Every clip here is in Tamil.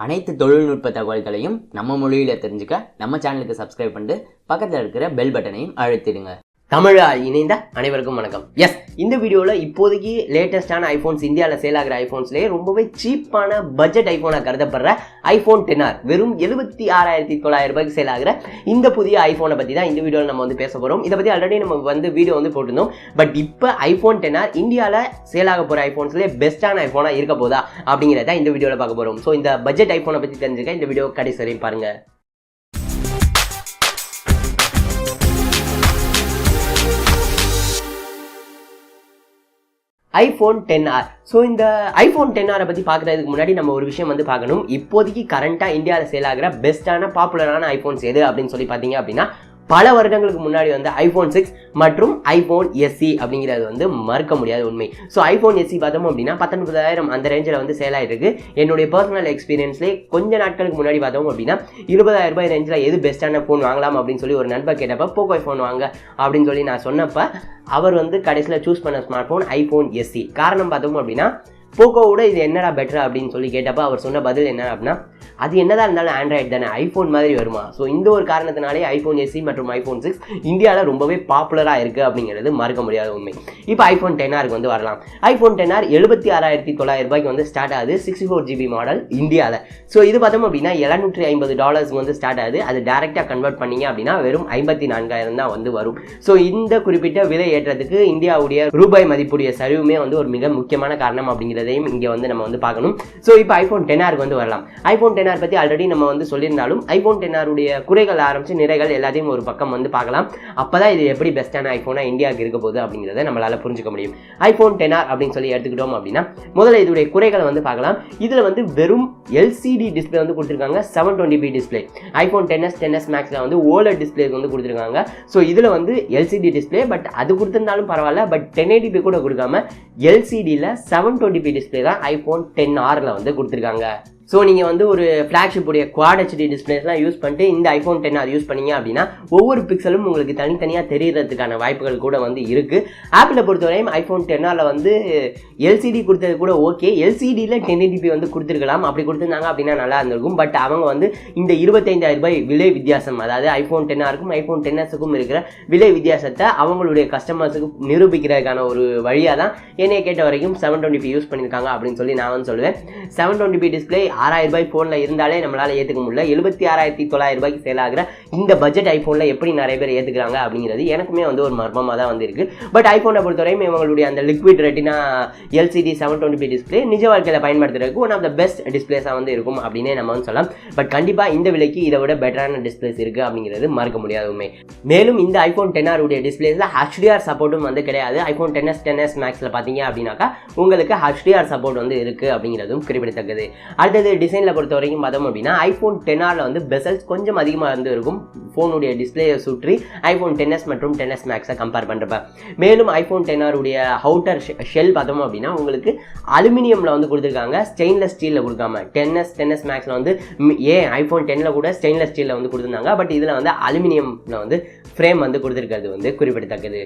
அனைத்து தொழில்நுட்ப தகவல்களையும் நம்ம மொழியில தெரிஞ்சுக்க நம்ம சேனலுக்கு சப்ஸ்கிரைப் பண்ணிட்டு பக்கத்தில் இருக்கிற பெல் பட்டனையும் அழுத்திடுங்க. தமிழால் இணைந்த அனைவருக்கும் வணக்கம். எஸ், இந்த வீடியோவில் இப்போதைக்கு லேட்டஸ்டான ஐஃபோன்ஸ், இந்தியாவில் சேல் ஆகிற ஐஃபோன்ஸ்லேயே ரொம்பவே சீப்பான பட்ஜெட் ஐஃபோனாக கருதப்படுற iPhone XR வெறும் 76,900 ரூபாய்க்கு சேல் ஆகிற இந்த புதிய ஐஃபோனை பற்றி தான் இந்த வீடியோவில் நம்ம பேச போகிறோம். இதை பற்றி ஆல்ரெடி நம்ம வீடியோ போட்டிருந்தோம். பட் இப்போ iPhone XR இந்தியாவில் சேல் ஆக போகிற ஐஃபோன்ஸ்லேயே பெஸ்ட்டான ஐஃபோனாக இருக்க போதா அப்படிங்கிறத இந்த வீடியோவில் பார்க்க போகிறோம். ஸோ இந்த பட்ஜெட் ஐஃபோனை பற்றி தெரிஞ்சுக்க இந்த வீடியோ கடைசி வரையும் பாருங்கள். iPhone XR. ஸோ இந்த iPhone XR பற்றி பார்க்குறதுக்கு முன்னாடி நம்ம ஒரு விஷயம் பார்க்கணும். இப்போதைக்கு கரண்ட்டாக இந்தியாவில் சேல் ஆகிற பெஸ்ட்டான பாப்புலரான ஐஃபோன்ஸ் எது அப்படின்னு சொல்லி பார்த்தீங்க அப்படின்னா, பல வருடங்களுக்கு முன்னாடி iPhone 6 மற்றும் iPhone SE அப்படிங்கிறது மறுக்க முடியாத உண்மை. ஸோ iPhone SE பார்த்தோம் அப்படின்னா 19,000 அந்த ரேஞ்சில் சேல் ஆகிருக்கு. என்னுடைய பர்சனல் எக்ஸ்பீரியன்ஸ்லேயே கொஞ்ச நாட்களுக்கு முன்னாடி பார்த்தோம் அப்படின்னா 20,000 ரூபாய் ரேஞ்சில் எது பெஸ்ட்டான ஃபோன் வாங்கலாம் அப்படின்னு சொல்லி ஒரு நண்பர் கேட்டப்போ போக்கோ ஃபோன் வாங்க அப்படின்னு சொல்லி நான் சொன்னப்போ அவர் கடைசியில் சூஸ் பண்ண ஸ்மார்ட் ஃபோன் iPhone SE. காரணம் பார்த்தோம் அப்படின்னா, போக்கோவோட இது என்னடா பெட்டர் அப்படின்னு சொல்லி கேட்டப்போ அவர் சொன்ன பதில் என்ன அப்படின்னா, அது என்னதான் இருந்தாலும் ஆண்ட்ராய்டு தானே, ஐஃபோன் மாதிரி வருமா. ஸோ இந்த ஒரு காரணத்தினாலே iPhone SE மற்றும் iPhone 6 இந்தியாவில் ரொம்பவே பாப்புலராக இருக்குது அப்படிங்கிறது மறக்க முடியாத உண்மை. இப்போ iPhone XRக்கு வரலாம். iPhone XR 76,900 ரூபாய்க்கு ஸ்டார்ட் ஆகுது. 64GB மாடல் இந்தியாவில். ஸோ இது பார்த்தோம் அப்படின்னா $750 ஸ்டார்ட் ஆகுது. அது டேரெக்டாக கன்வெர்ட் பண்ணிங்க அப்படின்னா வெறும் 54,000 தான் வரும். ஸோ இந்த குறிப்பிட்ட விலை ஏற்றத்துக்கு இந்தியாவுடைய ரூபாய் மதிப்புடைய சரிவுமே ஒரு மிக முக்கியமான காரணம் அப்படிங்கிறதையும் இங்கே நம்ம பார்க்கணும். ஸோ இப்போ iPhone XRக்கு வரலாம். iPhone XR பற்றி ஆல்ரெடி நம்ம சொல்லியிருந்தாலும் iPhone XR உடைய குறைகள் ஆரம்பிச்சு நிறைகள் எல்லாத்தையும் ஒரு பக்கம் பார்க்கலாம். அப்பதான் இது எப்படி பெஸ்டான ஐஃபோனா இந்தியாவுக்கு இருக்க போகுது அப்படிங்கிறத நம்மளால புரிஞ்சுக்க முடியும். iPhone XR அப்படின்னு சொல்லி எடுத்துக்கிட்டோம் அப்படின்னா, முதல்ல இதோடைய குறைகளை பார்க்கலாம். இதுல வெறும் LCD டிஸ்பிளே கொடுத்திருக்காங்க. 720p display. iPhone XS, XS Maxல OLED display கொடுத்திருக்காங்க. ஸோ இதுல LCD டிஸ்பிளே, பட் அது கொடுத்திருந்தாலும் பரவாயில்ல. பட் 1080p கூட கொடுக்காம LCDல 720p டிஸ்பிளே தான் iPhone XRல கொடுத்திருக்காங்க. ஸோ நீங்கள் ஒரு ஃப்ளாக்ஷிப் உடைய குவாட் HD டிஸ்பிளேஸ்லாம் யூஸ் பண்ணிட்டு இந்த iPhone XR யூஸ் பண்ணீங்க அப்படின்னா ஒவ்வொரு பிக்சலும் உங்களுக்கு தனித்தனியாக தெரியறதுக்கான வாய்ப்புகள் கூட இருக்குது. ஆப்பிளை பொறுத்தவரையும் iPhone XRல LCD கொடுத்தது கூட ஓகே. LCDயில் 1080p கொடுத்துருக்கலாம். அப்படி கொடுத்துருந்தாங்க அப்படின்னா நல்லா இருந்திருக்கும். பட் அவங்க இந்த 25,000 ரூபாய் விலை வித்தியாசம், அதாவது iPhone XRக்கும் iPhone XSக்கும் இருக்கிற விலை வித்தியாசத்தை அவங்களுடைய கஸ்டமர்ஸுக்கு நிரூபிக்கிறதுக்கான ஒரு வழியாக தான் என்னைய கேட்ட வரைக்கும் 720p யூஸ் பண்ணியிருக்காங்க அப்படின்னு சொல்லி நான் சொல்லுவேன். 720p டிஸ்பிளே 6,000 ரூபாய் ஃபோனில் இருந்தாலே நம்மளால் ஏற்றுக்க முடியல. 76,900 ரூபாய்க்கு சேல் ஆகிற இந்த பட்ஜெட் ஐஃபோனில் எப்படி நிறைய பேர் ஏற்றுக்கிறாங்க அப்படிங்கிறது எனக்குமே ஒரு மர்மமாக தான் இருக்குது. பட் ஐஃபோனை பொறுத்தவரையும் இவங்களுடைய அந்த liquid retina LCD 720p display நிஜ வாழ்க்கையில் பயன்படுத்துறதுக்கு ஒன் ஆஃப் த பெஸ்ட் டிஸ்பிளேஸாக இருக்கும் அப்படின்னே நம்ம சொல்லலாம். பட் கண்டிப்பாக இந்த விலைக்கு இதை விட பெட்டரான டிஸ்பிளேஸ் இருக்குது அப்படிங்கிறது மறக்க முடியாத உண்மை. மேலும் இந்த iPhone XR உடைய டிஸ்பிளேஸில் HDR சப்போர்ட்டும் கிடையாது. iPhone XS, XS Maxல பார்த்தீங்க அப்படின்னாக்கா உங்களுக்கு HDR சப்போர்ட் இருக்குது அப்படிங்கிறதும் குறிப்பிடத்தக்கது. அடுத்தது டிசைனில் பொறுத்த வரைக்கும் பார்த்தோம் அப்படின்னா iPhone XRல பெசல்ஸ் கொஞ்சம் அதிகமாக இருக்கும் ஃபோனுடைய டிஸ்பிளேயை சுற்றி iPhone XS மற்றும் XS Maxை கம்பேர் பண்ணுறப்ப. மேலும் iPhone XR உடைய அவுட்டர் ஷெல் பார்த்தோம் அப்படின்னா உங்களுக்கு அலுமினியமில் கொடுத்துருக்காங்க, ஸ்டெயின்லெஸ் ஸ்டீலில் கொடுக்காம. XS Maxல ஏன் iPhone Xல கூட ஸ்டெயின்லெஸ் ஸ்டீலில் கொடுத்துருந்தாங்க. பட் இதில் அலுமினியமில் ஃப்ரேம் குறிப்பிடுறது குறிப்பிடத்தக்கது.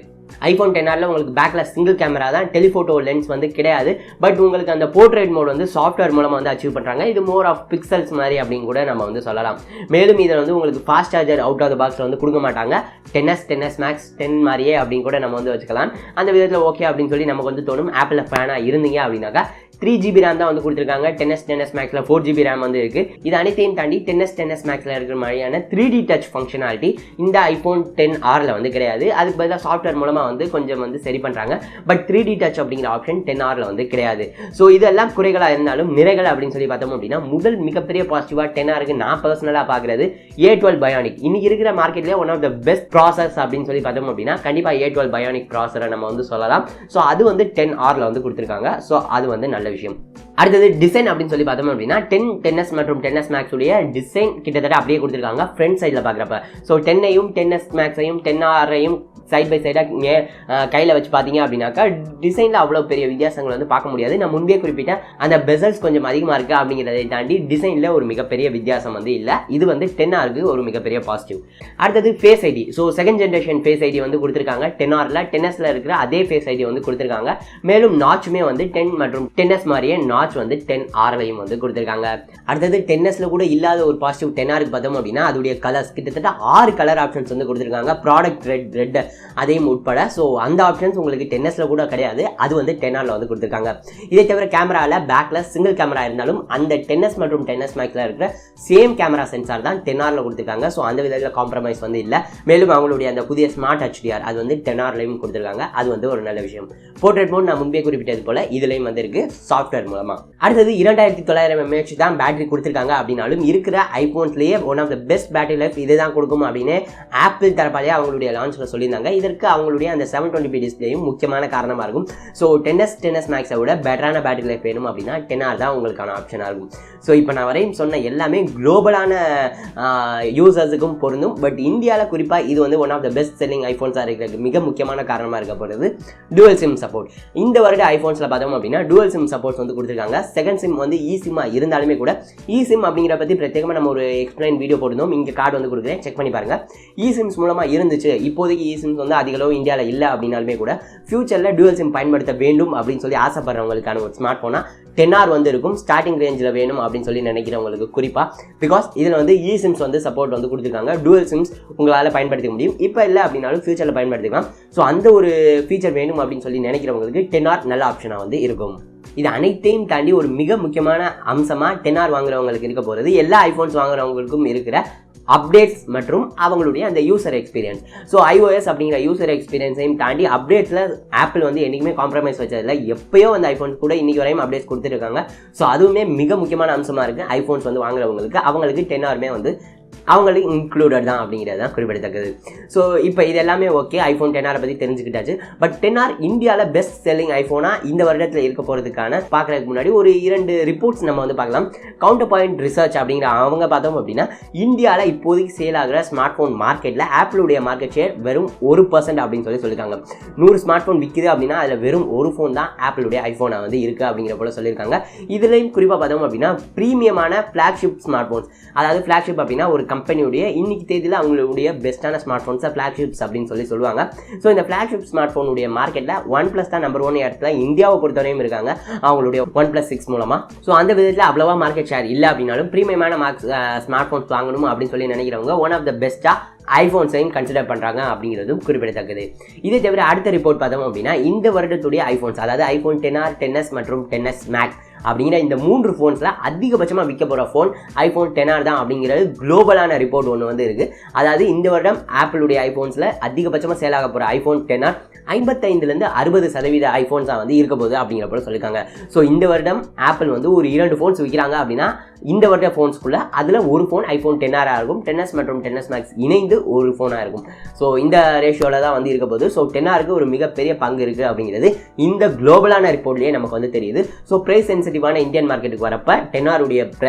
iPhone XRல உங்களுக்கு பேக்கில் சிங்கிள் கேமரா தான், டெலிஃபோட்டோ லென்ஸ் கிடையாது. பட் உங்களுக்கு அந்த போர்ட்ரேட் மோட் சாஃப்ட்வேர் மூலமாக அச்சீவ் பண்ணுறாங்க. இது மோர் ஆஃப் பிக்சல்ஸ் மாதிரி அப்படின்னு கூட நம்ம சொல்லலாம். மேலும் இதில் உங்களுக்கு fast charger out of the பாக்ஸில் கொடுக்க மாட்டாங்க. XS Max 10 மாதிரியே அப்படின்னு கூட நம்ம வச்சுக்கலாம். அந்த விதத்தில் ஓகே அப்படின்னு சொல்லி நமக்கு தோணும். ஆப்பிள் ஃபேனாக இருந்தீங்க அப்படின்னாக்கா 3GB RAM தான் கொடுத்துருக்காங்க. XS Maxல 4GB RAM இருக்குது. இது அனைத்தையும் தாண்டி XS Maxல இருக்கிற மாதிரியான 3D டச் ஃபங்க்ஷனாலிட்டி இந்த iPhone XRல கிடையாது. அதுக்கு பதிலாக சாஃப்ட்வேர் மூலமாக கொஞ்சம் சரி பண்ணுறாங்க. பட் 3D டச் அப்படிங்கிற ஆப்ஷன் XRல கிடையாது. ஸோ இதெல்லாம் குறைகளாக இருந்தாலும் நிறைகள் அப்படின்னு சொல்லி பார்த்தோம் அப்படின்னா, முதல் மிகப்பெரிய பாசிட்டிவாக XRக்கு நான் பர்சனலாக பார்க்குறது A12 Bionic. இன்னைக்கு இருக்கிற மார்க்கெட்லேயே one of the best process அப்படின்னு சொல்லி பார்த்தோம் அப்படின்னா கண்டிப்பாக A12 Bionic ப்ராசரை நம்ம சொல்லலாம். ஸோ அது XRல கொடுத்துருக்காங்க. ஸோ அது நல்ல விஷயம். அடுத்தது டிசைன் அப்படின்னு சொல்லி பார்த்தோம் அப்படின்னா 10, XS மற்றும் XS Max உடைய டிசைன் கிட்டத்தட்ட அப்படியே கொடுத்துருக்காங்க ஃப்ரண்ட் சைடில் பார்க்குறப்ப. ஸோ 10ஐயும் XS Maxஐயும் XRஐயும் சைட் பை சைடாக கையில் வச்சு பார்த்தீங்க அப்படின்னாக்கா டிசைனில் அவ்வளோ பெரிய வித்தியாசங்கள் வந்து பார்க்க முடியாது. நான் முன்பே குறிப்பிட்ட அந்த பெசல்ஸ் கொஞ்சம் அதிகமாக இருக்குது அப்படிங்கிறதை தாண்டி டிசைனில் ஒரு மிகப்பெரிய வித்தியாசம் வந்து இல்லை. இது வந்து 10R ஒரு மிகப்பெரிய பாசிட்டிவ். அடுத்தது face ID. So second generation face ID வந்து கொடுத்துருக்காங்க. 10Rல 10Sல இருக்கிற அதே ஃபேஸ் ஐடி வந்து கொடுத்துருக்காங்க. மேலும் நாச்சுமே வந்து 10 மற்றும் 10S மாதிரியே நாச் வந்து 10Rலையும் வந்து கொடுத்துருக்காங்க. அடுத்தது 10Sல கூட இல்லாத ஒரு பாசிட்டிவ் 10Rக்கு பார்த்தோம் அப்படின்னா அதோடைய கலர்ஸ் கிட்டத்தட்ட 6 கலர் ஆப்ஷன்ஸ் வந்து கொடுத்துருக்காங்க. ப்ராடக்ட் ரெட் அதையும் உட்பட. ஸோ அந்த ஆப்ஷன்ஸ் உங்களுக்கு 10Sல கூட கிடையாது. அது வந்து 10Rல வந்து கொடுத்துருக்காங்க. இதை தவிர கேமராவில் பேக்ல சிங்கிள் கேமரா இருந்தாலும் அந்த 10S மற்றும் 10S மேக்ஸ்ல இருக்கிற சேம் கேமரா சென்சார் தான் 10Rல கொடுத்துருக்காங்க. ஸோ அந்த விதத்தில் காம்ப்ரமைஸ் வந்து இல்லை. மேலும் அவங்களுடைய அந்த புதிய ஸ்மார்ட் HDR அது வந்து 10Rலையும் கொடுத்துருக்காங்க. அது வந்து ஒரு நல்ல விஷயம். போர்ட்ரேட் மோட் நான் முன்பே குறிப்பிட்டது போல இதுலையும் வந்து இருக்கு சாஃப்ட்வேர் மூலமா. அடுத்தது 2900 mAh தான் பேட்டரி கொடுத்துருக்காங்க அப்படின்னாலும் இருக்கிற ஐபோன்ஸ்லேயே one of the best battery life இதுதான் கொடுக்கும் அப்படின்னு ஆப்பிள் தரப்பாலே அவங்களுடைய லான்ச்ல சொல்லியிருந்தாங்க. இதற்கு அவங்களுடைய அந்த 720p டிஸ்பிளேயும் முக்கியமான காரணமாக இருக்கும். ஸோ 10S மேக்ஸை விட பெட்டரான பேட்டரி லைஃப் வேணும் அப்படின்னா 10R தான் உங்களுக்கான ஆப்ஷனாக இருக்கும். ஸோ இப்போ நான் வரையும் சொன்ன எல்லாமே குளோபலான யூசர்ஸுக்கும் பொருந்தும். பட் இந்தியாவில் குறிப்பாக இது வந்து one of the best selling ஐஃபோன்ஸாக இருக்கிற மிக முக்கியமான காரணமாக இருக்க போகிறது டுவல் சிம் சப்போர்ட். இந்த வருட ஐஃபோன்ஸில் பார்த்தோம் அப்படின்னா டுவல் சிம் சப்போர்ட்ஸ் வந்து கொடுத்துருக்காங்க. செகண்ட் சிம் வந்து இ-சிம்மா இருந்தாலுமே கூட இ-சிம் அப்படிங்கிற பற்றி பிரத்யேகமாக நம்ம ஒரு எக்ஸ்பிளைன் வீடியோ போட்டிருந்தோம். இங்கே கார்டு வந்து கொடுக்குறேன், செக் பண்ணி பாருங்கள். இ-சிம்ஸ் மூலமாக இருந்துச்சு. இப்போதைக்கு இ-சிம்ஸ் வந்து அதிக அளவு இந்தியாவில் இல்லை அப்படின்னாலுமே கூட ஃபியூச்சரில் டுவல் சிம் பயன்படுத்த வேண்டும் அப்படின்னு சொல்லி ஆசைப்படுறவங்களுக்கான ஒரு ஸ்மார்ட் ஃபோனாக 10R வந்து இருக்கும். ஸ்டார்டிங் ரேஞ்சில் வேணும் அப்படின்னு சொல்லி நினைக்கிறவங்களுக்கு குறிப்பாக. பிகாஸ் இதில் வந்து இ-சிம்ஸ் வந்து சப்போர்ட் வந்து கொடுத்துருக்காங்க. டுவல் சிம்ஸ் உங்களால் பயன்படுத்திக்க முடியும். இப்போ இல்லை அப்படின்னாலும் ஃபியூச்சரில் பயன்படுத்திக்கலாம். ஸோ அந்த ஒரு ஃபீச்சர் வேணும் அப்படின்னு சொல்லி நினைக்கிறவங்களுக்கு 10R நல்ல ஆப்ஷனாக வந்து இருக்கும். இது அனைத்தையும் தாண்டி ஒரு மிக முக்கியமான அம்சமாக 10R வாங்குறவங்களுக்கு இருக்க போகிறது எல்லா ஐஃபோன்ஸ் வாங்குறவங்களுக்கும் இருக்கிற அப்டேட்ஸ் மற்றும் அவங்களுடைய அந்த யூசர் எக்ஸ்பீரியன்ஸ். ஸோ iOS அப்படிங்கிற யூசர் எக்ஸ்பீரியன்ஸையும் தாண்டி அப்டேட்ஸில் ஆப்பிள் வந்து என்றைக்குமே காம்ப்ரமைஸ் வச்சதில்லை. எப்பயோ அந்த ஐஃபோன்ஸ் கூட இன்றைக்கி வரையும் அப்டேட்ஸ் கொடுத்துருக்காங்க. ஸோ அதுவுமே மிக முக்கியமான அம்சமாக இருக்குது ஐஃபோன்ஸ் வந்து வாங்குறவங்களுக்கு. அவங்களுக்கு 10Rமே வந்து அவங்களுக்கு இன்க்ளூடட் தான் அப்படிங்கிறது தான் குறிப்பிடத்தக்கது. ஸோ இப்போ இது எல்லாமே ஓகே, ஐஃபோன் 10R பற்றி தெரிஞ்சுக்கிட்டாச்சு. பட் 10R இந்தியாவில் பெஸ்ட் செல்லிங் ஐஃபோனாக இந்த வருடத்தில் இருக்க போகிறதுக்கான பார்க்குறதுக்கு முன்னாடி ஒரு 2 ரிப்போர்ட்ஸ் நம்ம வந்து பார்க்கலாம். கவுண்டர் பாயிண்ட் ரிசர்ச் அப்படிங்கிற அவங்க பார்த்தோம் அப்படின்னா இந்தியாவில் இப்போதைக்கு சேல் ஆகிற ஸ்மார்ட் ஃபோன் மார்க்கெட்டில் ஆப்பிளுடைய மார்க்கெட் ஷேர் வெறும் 1% அப்படின்னு சொல்லியிருக்காங்க. 100 ஸ்மார்ட் ஃபோன் விற்கிது அப்படின்னா அதில் வெறும் ஒரு ஃபோன் தான் ஆப்பிளுடைய ஐஃபோனாக வந்து இருக்குது அப்படிங்கிற போல சொல்லியிருக்காங்க. இதுலேயும் குறிப்பாக பார்த்தோம் அப்படின்னா ப்ரீமியமான ஃப்ளாக்ஷிப் ஸ்மார்ட் ஃபோன்ஸ், அதாவது ஃப்ளாக்ஷிப் அப்படின்னா ஒரு கம்பெனியுடைய இன்னைக்கு தேதியில் அவங்களுடைய பெஸ்ட்டான ஸ்மார்ட் ஃபோன்ஸை ஃப்ளாக்ஷிப்ஸ் அப்படின்னு சொல்லுவாங்க. ஸோ இந்த ஃப்ளாக்ஷிப் ஸ்மார்ட் ஃபோனுடைய மார்க்கெட்டில் OnePlus தான் நம்பர் 1 இடத்துல இந்தியாவை பொறுத்தவரையும் இருக்காங்க அவங்களுடைய OnePlus 6 மூலமாக. ஸோ அந்த விதத்தில் அவ்வளவா மார்க்கெட் ஷேர் இல்லை அப்படின்னாலும் ப்ரீமியமான ஸ்மார்ட் ஃபோன்ஸ் வாங்கணும் அப்படின்னு சொல்லி நினைக்கிறவங்க ஒன் ஆஃப் த பெஸ்ட்டாக ஐஃபோன்ஸையும் கன்சிடர் பண்ணுறாங்க அப்படிங்கிறதும் குறிப்பிடத்தக்கது. இதை தவிர அடுத்த ரிப்போர்ட் பார்த்தோம் அப்படின்னா இந்த வருடத்துடைய ஐஃபோன்ஸ், அதாவது iPhone 10R 10S மற்றும் 10S Max அப்படிங்கிற இந்த 3 ஃபோன்ஸில் அதிகபட்சமாக விற்க போகிற ஃபோன் iPhone 10R தான் அப்படிங்கிறது குளோபலான ரிப்போர்ட் ஒன்று வந்து இருக்குது. அதாவது இந்த வருடம் ஆப்பிளுடைய ஐஃபோன்ஸில் அதிகபட்சமாக சேல் ஆக போகிற iPhone 10R 55-60% ஐஃபோன்ஸாக வந்து இருக்க போகுது அப்படிங்கிற போல சொல்லியிருக்காங்க. ஸோ இந்த வருடம் ஆப்பிள் வந்து ஒரு 2 ஃபோன்ஸ் விற்கிறாங்க அப்படின்னா இந்த வருட ஃபோன்ஸ்குள்ளே அதில் ஒரு ஃபோன் iPhone 10R இருக்கும். 10S மற்றும் 10S Max இணைந்து ஒரு ஃபோனாக இருக்கும். ஸோ இந்த ரேஷியோவில் தான் வந்து இருக்க போகுது. ஸோ 10Rக்கு ஒரு மிகப்பெரிய பங்கு இருக்குது அப்படிங்கிறது இந்த குளோபலான ரிப்போர்ட்லேயே நமக்கு வந்து தெரியுது. ஸோ ப்ரைஸ் சென்சிட்டிவான இந்தியன் மார்க்கெட்டுக்கு வரப்போ 10R உடைய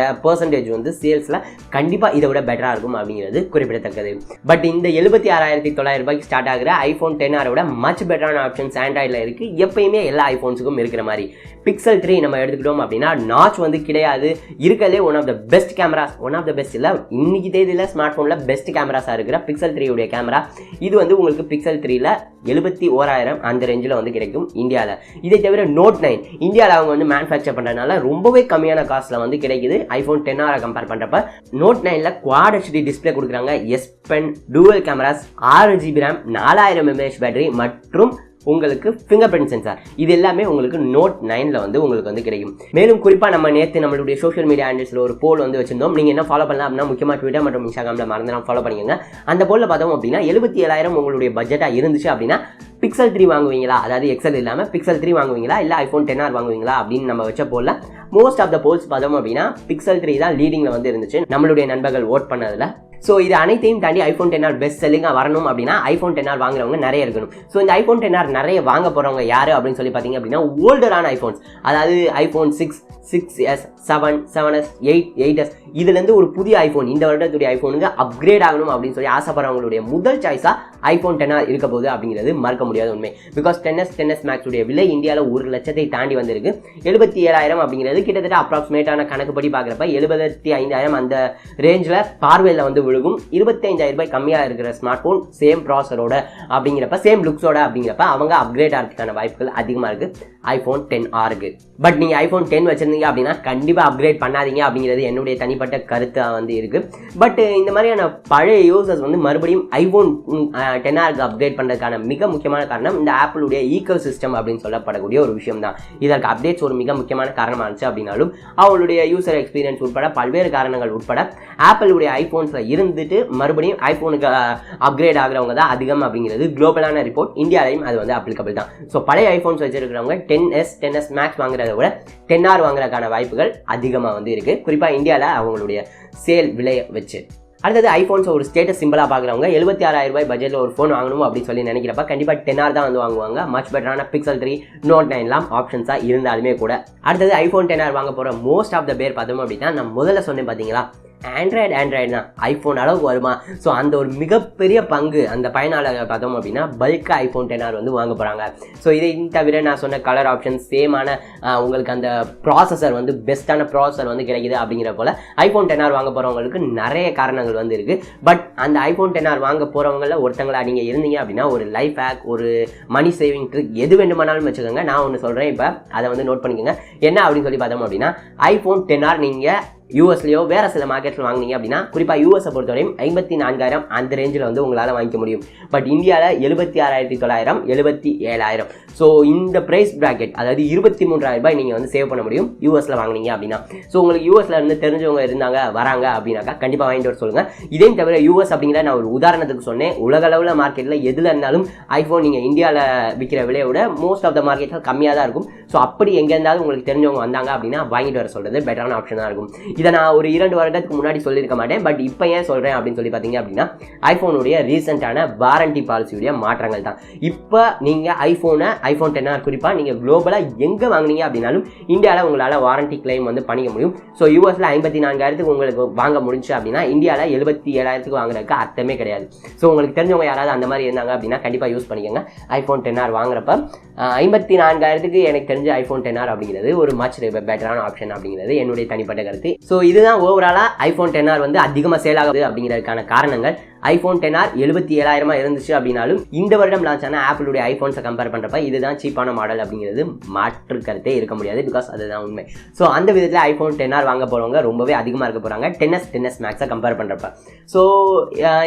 பெர்சன்டேஜ் வந்து சேல்ஸில் கண்டிப்பாக இதை விட பெட்டராக இருக்கும் அப்படிங்கிறது குறிப்பிடத்தக்கது. பட் இந்த 76,900 ரூபாய்க்கு ஸ்டார்ட் ஆகிற iPhone 10R விட மச் பெட்டரான ஆப்ஷன்ஸ் ஆண்ட்ராய்டில் இருக்குது. எப்பயுமே எல்லா ஐஃபோன்ஸுக்கும் இருக்கிற மாதிரி Pixel 3 நம்ம எடுத்துக்கிட்டோம் அப்படின்னா நாச் வந்து கிடையாது. இருக்கிறதே one of the best cameras, one of the best இல்லை இன்னைக்கு தேதியில் ஸ்மார்ட் ஃபோனில் பெஸ்ட் கேமராஸாக இருக்கிற Pixel 3 உடைய கேமரா. இது வந்து உங்களுக்கு Pixel 3ல 71,000 அந்த ரேஞ்சில் வந்து கிடைக்கும் இந்தியாவில். இதை தவிர Note 9 இந்தியாவில் அவங்க வந்து மேனுஃபேக்சர் பண்ணுறதுனால ரொம்பவே கம்மியான காஸ்ட்டில் வந்து கிடைக்குது. iPhone 10R கம்பேர் பண்ணுறப்ப Note 9ல Quad HD டிஸ்பிளே கொடுக்குறாங்க. S Pen dual cameras, 6GB RAM, 4000 mAh battery மற்றும் உங்களுக்கு ஃபிங்கர் பிரிண்ட் சென்சார். இது எல்லாமே உங்களுக்கு Note 9ல வந்து உங்களுக்கு வந்து கிடைக்கும். மேலும் குறிப்பாக நம்ம நேற்று நம்மளுடைய சோஷியல் மீடியா ஹேண்டில்ஸில் ஒரு போல் வந்து வச்சிருந்தோம். நீங்கள் என்ன ஃபாலோ பண்ணலாம் அப்படின்னா முக்கியமாக ட்விட்டர் மற்றும் இன்ஸ்டாகிராமில் மறந்துடாம ஃபாலோ பண்ணிக்கோங்க. அந்த போலில் பார்த்தோம் அப்படின்னா 77,000 உங்களுடைய பட்ஜெட்டாக இருந்துச்சு அப்படின்னா Pixel 3 வாங்குவீங்களா, அதாவது எக்ஸல் இல்லாமல் Pixel 3 வாங்குவீங்களா இல்லை iPhone 10R வாங்குவீங்களா அப்படின்னு நம்ம வச்ச போல மோஸ்ட் ஆஃப் த போல்ஸ் பார்த்தோம் அப்படின்னா Pixel 3 தான் லீடிங்கில் வந்து இருந்துச்சு நம்மளுடைய நண்பர்கள் ஓட் பண்ணதில். ஸோ இது அனைத்தையும் தாண்டி ஐஃபோன் 10R பெஸ்ட் செல்லிங்காக வரணும் அப்படின்னா ஐஃபோன் 10R வாங்குறவங்க நிறைய இருக்கணும். ஸோ இந்த ஐஃபோன் 10R நிறைய வாங்க போகிறவங்க யார் அப்படின்னு சொல்லி பார்த்தீங்க அப்படின்னா ஓல்டரான ஐஃபோன்ஸ், அதாவது ஐஃபோன் 6s 7s 8s இதுலேருந்து ஒரு புதிய ஐஃபோன் இந்த வருடத்துடைய ஐஃபோனுக்கு அப்கிரேட் ஆகணும் அப்படின்னு சொல்லி ஆசைப்படுறவங்களுடைய முதல் சாய்ஸாக ஐஃபோன் 10R இருக்க போகுது அப்படிங்கிறது மறக்க முடியாத உண்மை. பிகாஸ் 10s Max உடைய விலை இந்தியாவில் 1 லட்சத்தை தாண்டி வந்திருக்கு. 77,000 அப்படிங்கிறது கிட்டத்தட்ட அப்ராக்சிமேட்டான கணக்குப்படி பார்க்குறப்ப 75,000 அந்த ரேஞ்சில் பார்வையில் வந்து விழுகும். 25,000 ரூபாய் கம்மியாக இருக்கிற ஸ்மார்ட் ஃபோன் சேம் ப்ராசரோட அப்படிங்கிறப்ப சேம் லுக்ஸோட அப்படிங்கிறப்ப அவங்க அப்கிரேட் ஆகிறதுக்கான வாய்ப்புகள் அதிகமாக இருக்குது ஐஃபோன் 10Rக்கு. பட் நீங்கள் ஐஃபோன் 10 வச்சுருந்தீங்க அப்படின்னா கண்டிப்பாக அப்கிரேட் பண்ணாதீங்க அப்படிங்கிறது என்னுடைய தனிப்பட்ட கருத்தாக வந்து இருக்குது. பட் இந்த மாதிரியான பழைய யூசர்ஸ் வந்து மறுபடியும் ஐஃபோன் 10Rக்கு அப்கிரேட் பண்ணுறதுக்கான மிக முக்கியமான காரணம் இந்த ஆப்பிளுடைய ஈக்கோ சிஸ்டம் அப்படின்னு சொல்லப்படக்கூடிய ஒரு விஷயம் தான். இதற்கு அப்டேட்ஸ் ஒரு மிக முக்கியமான காரணமாக இருந்துச்சு அப்படின்னாலும் அவங்களுடைய யூசர் எக்ஸ்பீரியன்ஸ் உட்பட பல்வேறு காரணங்கள் உட்பட ஆப்பிளுடைய ஐஃபோன்ஸில் இருந்துட்டு மறுபடியும் ஐஃபோனுக்கு அப்கிரேட் ஆகிறவங்க தான் அதிகம் அப்படிங்கிறது குளோபலான ரிப்போர்ட். இந்தியாவிலையும் அது வந்து அப்ளிகபிள் தான். ஸோ பழைய ஐஃபோன்ஸ் வச்சிருக்கிறவங்க 10s Max வாங்குறத விட 10R வாங்குறதுக்கான வாய்ப்புகள் அதிகமாக வந்து இருக்குது, குறிப்பாக இந்தியாவில் அவங்களுடைய சேல் விலையை வச்சு. அடுத்தது ஐஃபோன்ஸ் ஒரு ஸ்டேட்டஸ் சிம்பிளாக பார்க்குறவங்க 76,000 ரூபாய் பட்ஜெட்டில் ஒரு ஃபோன் வாங்கணும் அப்படின்னு சொல்லி நினைக்கிறப்ப கண்டிப்பாக 10R தான் வந்து வாங்குவாங்க. மச் பெட்டரான Pixel 3 Note 9 ஆப்ஷன்ஸாக இருந்தாலுமே கூட. அடுத்தது ஐஃபோன் 10R வாங்க போகிற மோஸ்ட் ஆஃப் த பேர் பார்த்தோம் அப்படின்னா நான் முதல்ல சொன்னேன் பார்த்தீங்களா, ஆண்ட்ராய்டு தான் ஐஃபோன் அளவுக்கு வருமா. ஸோ அந்த ஒரு மிகப்பெரிய பங்கு அந்த பயனாளர்கள் பார்த்தோம் அப்படின்னா பல்காக ஐஃபோன் 10R வந்து வாங்க போகிறாங்க. ஸோ இதை தவிர நான் சொன்ன கலர் ஆப்ஷன் சேமான உங்களுக்கு அந்த ப்ராசஸர் வந்து பெஸ்ட்டான ப்ராசஸர் வந்து கிடைக்குது அப்படிங்கிற போல் ஐஃபோன் 10R வாங்க போகிறவங்களுக்கு நிறைய காரணங்கள் வந்து இருக்குது. பட் அந்த ஐஃபோன் 10R வாங்க போகிறவங்களில் ஒருத்தங்களா நீங்கள் இருந்தீங்க அப்படின்னா ஒரு லைஃப் ஹேக், ஒரு மணி சேவிங் ட்ரிக் எது வேண்டுமானாலும் வச்சுக்கோங்க. நான் ஒன்று சொல்கிறேன், இப்போ அதை வந்து நோட் பண்ணிக்கோங்க. என்ன அப்படின்னு சொல்லி பார்த்தோம் அப்படின்னா ஐஃபோன் 10R நீங்கள் யூஎஸ்லையோ வேறு சில மார்க்கெட்டில் வாங்கினீங்க அப்படின்னா குறிப்பாக யூஎஸை பொறுத்தவரையும் 54,000 அந்த ரேஞ்சில் வந்து உங்களால் வாங்கிக்க முடியும். பட் இந்தியாவில் 76,900 77,000. ஸோ இந்த ப்ரைஸ் ப்ராக்கெட் அதாவது 23,000 ரூபாய் நீங்கள் வந்து சேவ் பண்ண முடியும் யூஎஸில் வாங்கினீங்க அப்படின்னா. ஸோ உங்களுக்கு யூஎஸில் இருந்து தெரிஞ்சவங்க இருந்தாங்க வராங்க அப்படின்னாக்கா கண்டிப்பாக வாங்கிட்டு வர சொல்லுங்கள். இதையும் தவிர யூஎஸ் அப்படிங்கிற நான் ஒரு உதாரணத்துக்கு சொன்னேன். உலகளவில் மார்க்கெட்டில் எதில் இருந்தாலும் ஐஃபோன் நீங்கள் இந்தியாவில் விற்கிற விலையை விட மோஸ்ட் ஆஃப் த மார்க்கெட்டில் கம்மியாக தான் இருக்கும். ஸோ அப்படி எங்கே இருந்தாலும் உங்களுக்கு தெரிஞ்சவங்க வந்தாங்க அப்படின்னா வாங்கிட்டு வர சொல்கிறது பெட்டரான ஆப்ஷனாக இருக்கும். இதை நான் ஒரு 2 வருடத்துக்கு முன்னாடி சொல்லியிருக்க மாட்டேன். பட் இப்போ ஏன் சொல்கிறேன் அப்படின்னு சொல்லி பார்த்தீங்க அப்படின்னா ஐஃபோனுடைய ரீசெண்டான வாரண்டி பாலிசியுடைய மாற்றங்கள் தான். இப்போ நீங்கள் ஐஃபோன் 10R குறிப்பாக நீங்கள் குளோபலாக எங்கே வாங்கினீங்க அப்படின்னாலும் இந்தியாவில் உங்களால் வாரண்டி கிளைம் வந்து பண்ணிக்க முடியும். ஸோ யூஎஸில் 54,000 உங்களுக்கு வாங்க முடிஞ்சு அப்படின்னா இந்தியாவில் 77,000 வாங்குறதுக்கு அர்த்தமே கிடையாது. ஸோ உங்களுக்கு தெரிஞ்சவங்க யாராவது அந்த மாதிரி இருந்தாங்க அப்படின்னா கண்டிப்பாக யூஸ் பண்ணிக்கோங்க. ஐஃபோன் 10R வாங்குறப்ப 54,000 எனக்கு தெரிஞ்ச ஐஃபோன் 10R அப்படிங்கிறது ஒரு மச் பெட்டரான ஆப்ஷன் அப்படிங்கிறது என்னுடைய தனிப்பட்ட கருத்து. ஸோ இதுதான் ஓவராலாக ஐஃபோன் 10R வந்து அதிகமாக சேல் ஆகுது அப்படிங்கிறதுக்கான காரணங்கள். ஐஃபோன் 10R 77,000 இருந்துச்சு அப்படின்னாலும் இந்த வருடம் லான்ச் ஆன ஆப்பிளுடைய ஐஃபோன்ஸை கம்பேர் பண்ணுறப்ப இதுதான் சீப்பான மாடல் அப்படிங்கிறது மாற்று கருத்தே இருக்க முடியாது. பிகாஸ் அதுதான் உண்மை. ஸோ அந்த விதத்தில் ஐஃபோன் 10R வாங்க போகிறவங்க ரொம்பவே அதிகமாக இருக்க போகிறாங்க 10s Maxஸை கம்பேர் பண்ணுறப்ப. ஸோ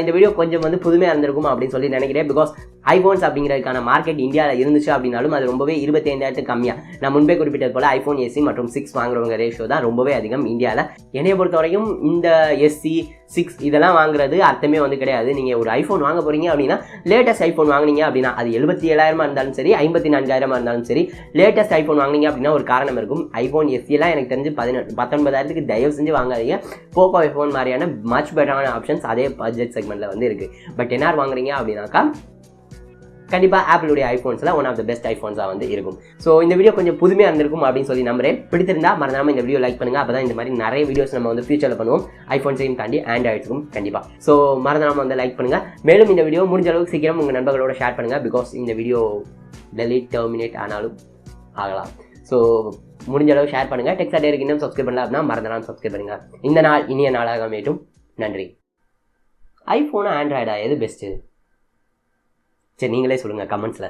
இந்த வீடியோ கொஞ்சம் வந்து புதுமையாக இருந்திருக்கும் அப்படின்னு சொல்லி நினைக்கிறேன். பிகாஸ் ஐஃபோன்ஸ் அப்படிங்கிறதுக்கான மார்க்கெட் இந்தியாவில் இருந்துச்சு அப்படின்னாலும் அது ரொம்பவே 25,000 கம்மியாக. நான் முன்பே குறிப்பிட்டது போல் ஐஃபோன் SE மற்றும் 6 வாங்குறவங்க ரேஷியோ தான் ரொம்பவே அதிகம் இந்தியாவில். என்னைய பொறுத்த வரைக்கும் இந்த SE 6 இதெல்லாம் வாங்குறது அர்த்தமே வந்து கிடையாது. நீங்கள் ஒரு ஐஃபோன் வாங்க போகிறீங்க அப்படின்னா லேட்டஸ்ட் ஐஃபோன் வாங்கினீங்க அப்படின்னா அது 77,000 இருந்தாலும் சரி 54,000 இருந்தாலும் சரி லேட்டஸ்ட் ஐஃபோன் வாங்கினீங்க அப்படின்னா ஒரு காரணம் இருக்கும். ஐஃபோன் SEலாம் எனக்கு தெரிஞ்சு 19,000 தயவு செஞ்சு வாங்காதீங்க. போக்கோ ஐஃபோன் மாதிரியான மச் பெட்டரான ஆப்ஷன்ஸ் அதே பட்ஜெட் செக்மெண்ட்டில் வந்து இருக்குது. பட் 10R வாங்குறீங்க அப்படின்னாக்கா கண்டிப்பாக ஆப்பிளுடைய ஐஃபோன்ஸில் ஒன் ஆஃப் த பெஸ்ட் ஐஃபோன்ஸாக வந்து இருக்கும். ஸோ இந்த வீடியோ கொஞ்சம் புதுமையாக இருந்திருக்கும் அப்படின்னு சொல்லி நம்புறேன். பிடித்திருந்தா மறந்தாமல் இந்த வீடியோ லைக் பண்ணுங்கள். அப்போ தான் இந்த மாதிரி நிறைய வீடியோஸ் நம்ம வந்து ஃபியூச்சரில் பண்ணுவோம் ஐஃபோன்ஸையும் தாண்டி ஆண்ட்ராய்ட்ஸுக்கும் கண்டிப்பாக. ஸோ மறந்தாமல் வந்து லைக் பண்ணுங்கள். மேலும் இந்த வீடியோ முடிஞ்ச அளவுக்கு சீக்கிரம் உங்கள் நண்பர்களோட ஷேர் பண்ணுங்கள். பிகாஸ் இந்த வீடியோ டெர்மினேட் ஆனாலும் ஆகலாம். ஸோ முடிஞ்ச அளவு ஷேர் பண்ணுங்கள். டெக் சாட்டியருக்கு இன்னும் சப்ஸ்கிரைப் பண்ணலாம் அப்படின்னா மறந்தாலும் சப்ஸ்கிரைப் பண்ணுங்கள். இந்த நாள் இனிய நாளாக அமையட்டும். நன்றி. ஐஃபோனா ஆண்ட்ராய்டா எது பெஸ்ட்டு? சரி நீங்களே சொல்லுங்கள் கமெண்ட்ஸில்.